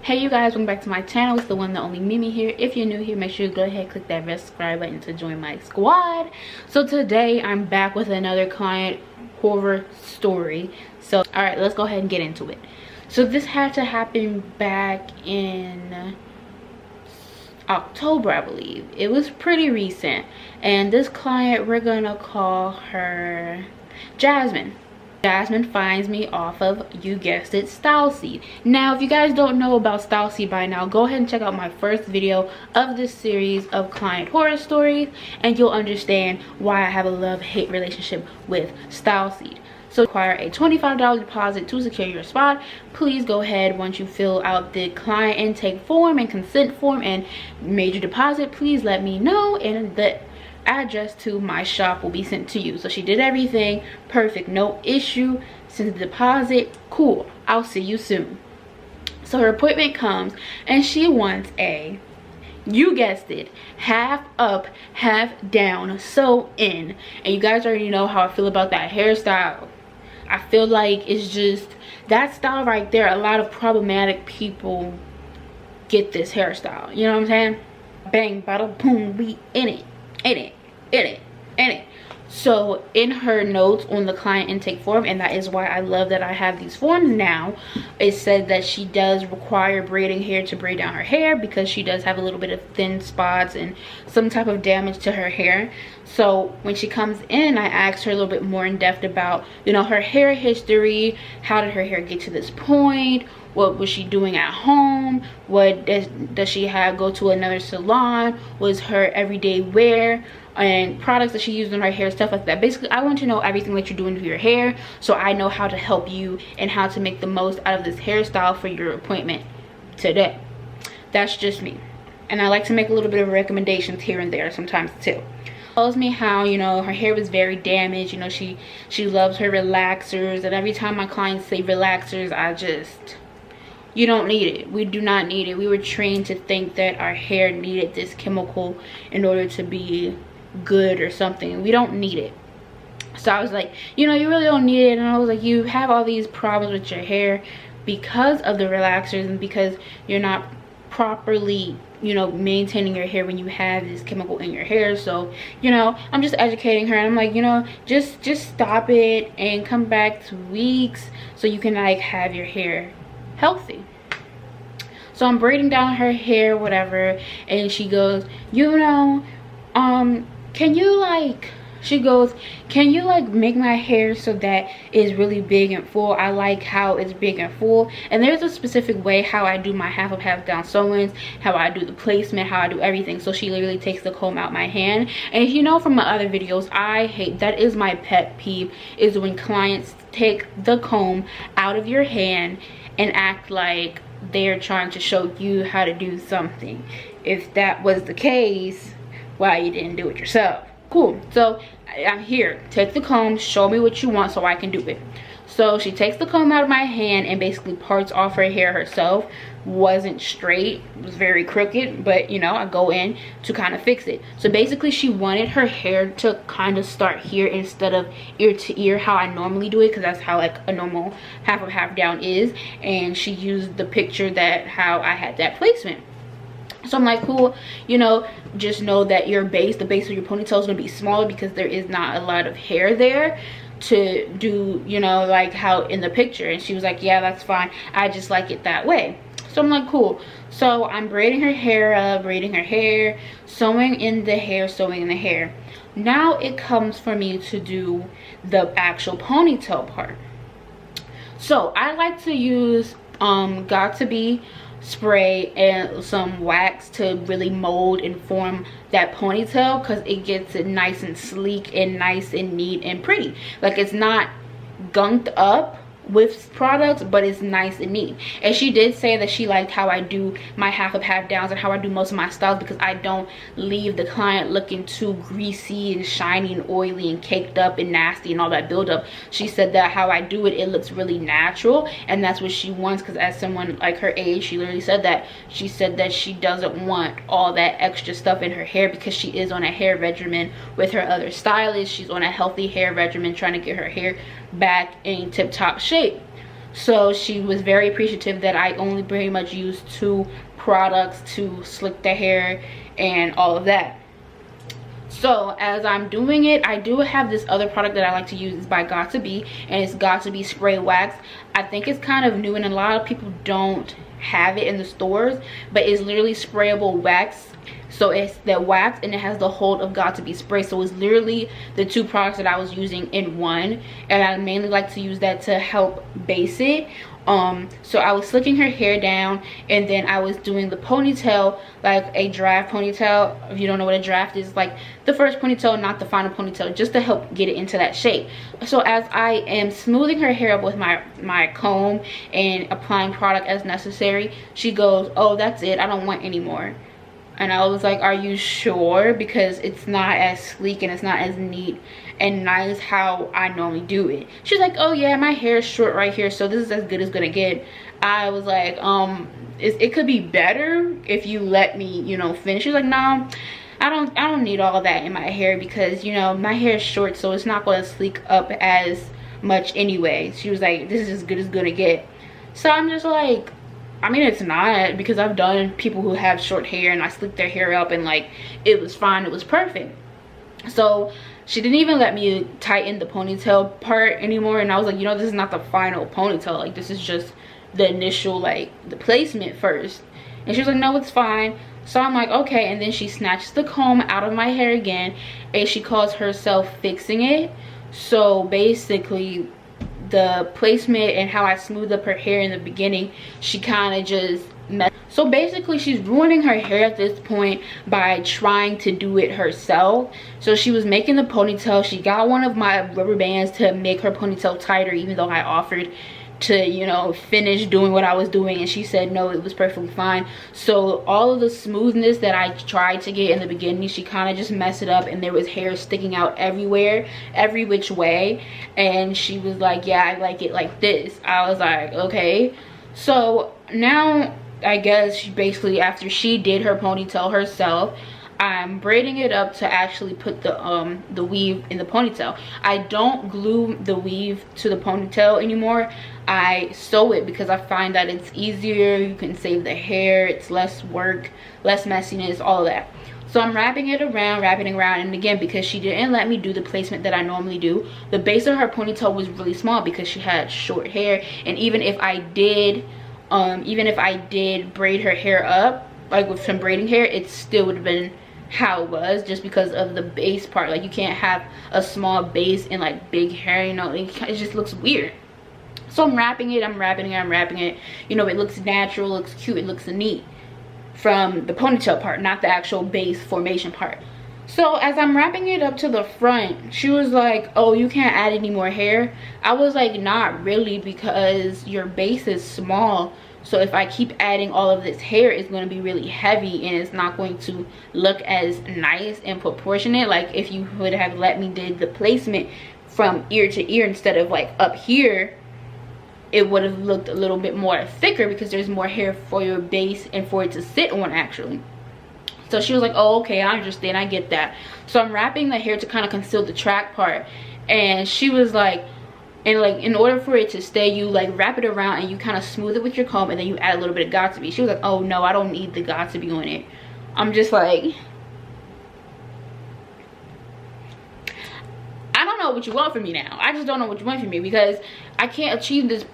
Hey you guys, welcome back to my channel. It's the one, the only Mimi here. If you're new here, make sure you go ahead and click that red subscribe button to join my squad. So today I'm back with another client horror story. So all right, let's go ahead and get into it. So this had to happen back in October, I believe. It was pretty recent, and this client, we're gonna call her Jasmine. Jasmine finds me off of, you guessed it, StyleSeed. Now if you guys don't know about StyleSeed by now, go ahead and check out my first video of this series of client horror stories, and you'll understand why I have a love-hate relationship with StyleSeed. So require a $25 deposit to secure your spot. Please go ahead, once you fill out the client intake form and consent form and made your deposit, please let me know, and the address to my shop will be sent to you. So she did everything perfect, no issue, sent the deposit, cool, I'll see you soon. So her appointment comes and she wants a, you guessed it, half up, half down, sew in. And you guys already know how I feel about that hairstyle. I feel like it's just that style right there. A lot of problematic people get this hairstyle, you know what I'm saying? Bang, bada boom, we in it. So in her notes on the client intake form, and that is why I love that I have these forms now, it said that she does require braiding hair to braid down her hair because she does have a little bit of thin spots and some type of damage to her hair. So when she comes in, I asked her a little bit more in depth about, you know, her hair history. How did her hair get to this point? What was she doing at home? What does she have go to another salon? Was her everyday wear and products that she used in her hair, stuff like that. Basically, I want to know everything that you're doing to your hair so I know how to help you and how to make the most out of this hairstyle for your appointment today. That's just me, and I like to make a little bit of recommendations here and there sometimes too. Tells me how, you know, her hair was very damaged. You know, she loves her relaxers, and every time my clients say relaxers, I just, you don't need it. We do not need it. We were trained to think that our hair needed this chemical in order to be good or something. We don't need it. So I was like, you know, you really don't need it. And I was like, you have all these problems with your hair because of the relaxers and because you're not properly, you know, maintaining your hair when you have this chemical in your hair. So, you know, I'm just educating her, and I'm like, you know, just stop it and come back 2 weeks so you can like have your hair healthy. So I'm braiding down her hair, whatever, and she goes, you know, can you like, she goes, can you like make my hair so that it's really big and full? I like how it's big and full. And there's a specific way how I do my half up, half down sew-ins, how I do the placement, how I do everything. So she literally takes the comb out my hand. And if you know from my other videos, I hate, that is my pet peeve, is when clients take the comb out of your hand and act like they're trying to show you how to do something. If that was the case, why you didn't do it yourself? Cool. So I'm here, take the comb, show me what you want so I can do it. So she takes the comb out of my hand and basically parts off her hair herself. Wasn't straight, it was very crooked, but you know, I go in to kind of fix it. So basically she wanted her hair to kind of start here instead of ear to ear, how I normally do it, because that's how like a normal half up, half down is. And she used the picture that how I had that placement. So I'm like, cool, you know, just know that your base, the base of your ponytail is going to be smaller because there is not a lot of hair there to do, you know, like how in the picture. And she was like, yeah, that's fine, I just like it that way. So I'm like, cool. So I'm braiding her hair up, braiding her hair, sewing in the hair, sewing in the hair. Now it comes for me to do the actual ponytail part. So I like to use got2b spray and some wax to really mold and form that ponytail, because it gets it nice and sleek and nice and neat and pretty. Like, it's not gunked up with products, but it's nice and neat. And she did say that she liked how I do my half up, half downs, and how I do most of my styles, because I don't leave the client looking too greasy and shiny and oily and caked up and nasty and all that buildup. She said that how I do it, it looks really natural, and that's what she wants, because as someone like her age, she literally said that. She said that she doesn't want all that extra stuff in her hair because she is on a hair regimen with her other stylist. She's on a healthy hair regimen trying to get her hair back in tip-top shape. So she was very appreciative that I only pretty much used 2 products to slick the hair and all of that. So as I'm doing it, I do have this other product that I like to use. It's by ℠𝕙𝕬, and it's ℠𝕬 spray wax. I think it's kind of new and a lot of people don't have it in the stores, but it's literally sprayable wax. So it's the wax and it has the hold of ℠𝕬 spray. So it's literally the 2 products that I was using in one, and I mainly like to use that to help base it. So I was slicking her hair down, and then I was doing the ponytail like a draft ponytail. If you don't know what a draft is, like the first ponytail, not the final ponytail, just to help get it into that shape. So as I am smoothing her hair up with my comb and applying product as necessary, she goes, "Oh, that's it, I don't want any more." And I was like, "Are you sure?" Because it's not as sleek and it's not as neat and nice how I normally do it. She's like, "Oh yeah, my hair is short right here, so this is as good as gonna get." I was like, it could be better if you let me, you know, finish. She's like, "No, I don't need all that in my hair because, you know, my hair is short, so it's not going to sleek up as much anyway." She was like, "This is as good as gonna get." So I'm just like, I mean, it's not, because I've done people who have short hair and I slicked their hair up and like it was fine, it was perfect. So she didn't even let me tighten the ponytail part anymore, and I was like, you know, this is not the final ponytail, like this is just the initial, like the placement first. And she was like, "No, it's fine." So I'm like, okay. And then she snatches the comb out of my hair again, and she calls herself fixing it. So basically the placement and how I smoothed up her hair in the beginning, she kind of just messed. So basically she's ruining her hair at this point by trying to do it herself. So she was making the ponytail. She got one of my rubber bands to make her ponytail tighter, even though I offered to, you know, finish doing what I was doing, and she said no, it was perfectly fine. So all of the smoothness that I tried to get in the beginning, she kind of just messed it up, and there was hair sticking out everywhere, every which way. And she was like, "Yeah, I like it like this." I was like, okay. So now I guess she basically, after she did her ponytail herself, I'm braiding it up to actually put the weave in the ponytail. I don't glue the weave to the ponytail anymore. I sew it because I find that it's easier. You can save the hair, it's less work, less messiness, all of that. So I'm wrapping it around, and again, because she didn't let me do the placement that I normally do, the base of her ponytail was really small because she had short hair. And even if I did braid her hair up, like with some braiding hair, it still would have been how it was, just because of the base part. Like you can't have a small base and like big hair, you know, it just looks weird. So I'm wrapping it, I'm wrapping it, you know, it looks natural, looks cute, it looks neat from the ponytail part, not the actual base formation part. So as I'm wrapping it up to the front, she was like, "Oh, you can't add any more hair." I was like, not really, because your base is small. So if I keep adding all of this hair, it's going to be really heavy and it's not going to look as nice and proportionate. Like if you would have let me did the placement from ear to ear instead of like up here, it would have looked a little bit more thicker because there's more hair for your base and for it to sit on actually. So she was like, "Oh, okay, I understand, I get that." So I'm wrapping the hair to kind of conceal the track part, and she was like, and like in order for it to stay, you like wrap it around and you kind of smooth it with your comb, and then you add a little bit of ℠𝕬. She was like, "Oh no, I don't need the ℠𝕬 on it." I'm just like, I don't know what you want from me now. I just don't know what you want from me, because I can't achieve this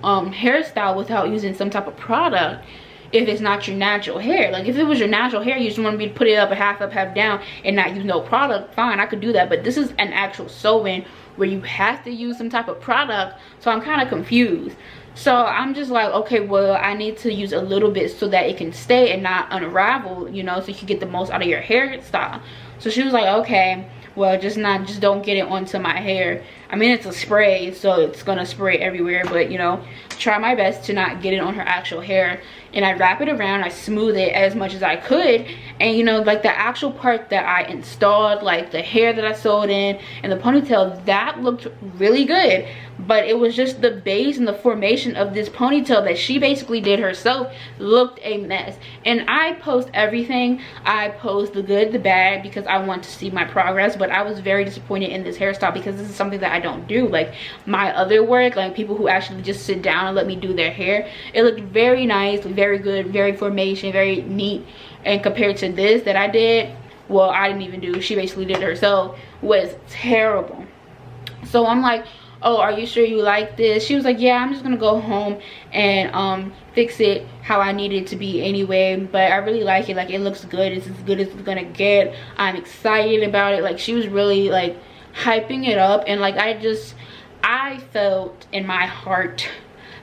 hairstyle without using some type of product if it's not your natural hair. Like if it was your natural hair, you just want me to put it up, half down, and not use no product, fine, I could do that. But this is an actual sew-in where you have to use some type of product, so I'm kind of confused. So I'm just like, okay, well, I need to use a little bit so that it can stay and not unravel, you know, so you can get the most out of your hairstyle. So she was like, okay, well, just don't get it onto my hair. I mean, it's a spray, so it's gonna spray everywhere, but you know, try my best to not get it on her actual hair. And I wrap it around, I smooth it as much as I could, and you know, like the actual part that I installed, like the hair that I sewed in and the ponytail, that looked really good. But it was just the base and the formation of this ponytail that she basically did herself looked a mess. And I post everything. I post the good, the bad, because I want to see my progress. But I was very disappointed in this hairstyle because this is something that I don't do. Like my other work, like people who actually just sit down and let me do their hair, it looked very nice, very good, very formation, very neat. And compared to this that I did, well, I didn't even do, she basically did it herself, was terrible. So I'm like, oh, are you sure you like this? She was like, yeah, I'm just gonna go home and fix it how I need it to be anyway, but I really like it. Like it looks good, it's as good as it's gonna get. I'm excited about it. Like she was really like hyping it up, and like I felt in my heart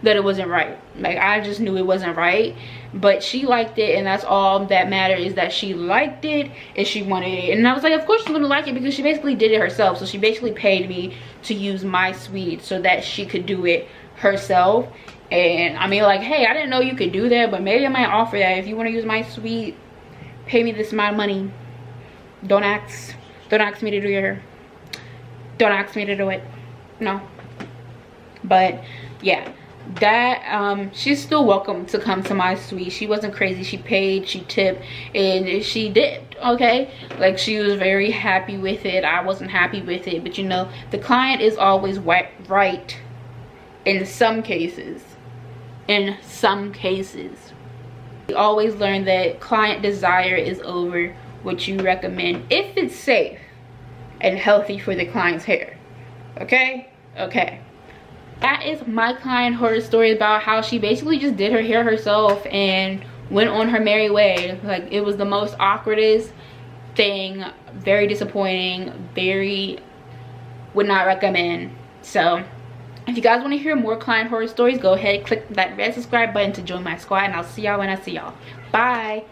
that it wasn't right. Like I just knew it wasn't right, but she liked it, and that's all that mattered, is that she liked it and she wanted it. And I was like, of course she's gonna like it, because she basically did it herself. So she basically paid me to use my suite so that she could do it herself. And I mean, like, hey, I didn't know you could do that, but maybe I might offer that. If you want to use my suite, pay me this amount of money. Don't ask me to do your hair. Don't ask me to do it. No. But yeah, that she's still welcome to come to my suite. She wasn't crazy. She paid, she tipped, and she did okay. Like she was very happy with it. I wasn't happy with it, but you know, the client is always right in some cases. In some cases, we always learn that client desire is over what you recommend, if it's safe and healthy for the client's hair. Okay. That is my client horror story about how she basically just did her hair herself and went on her merry way. Like it was the most awkwardest thing, very disappointing, very would not recommend. So if you guys want to hear more client horror stories, go ahead, click that red subscribe button to join my squad, and I'll see y'all when I see y'all. Bye.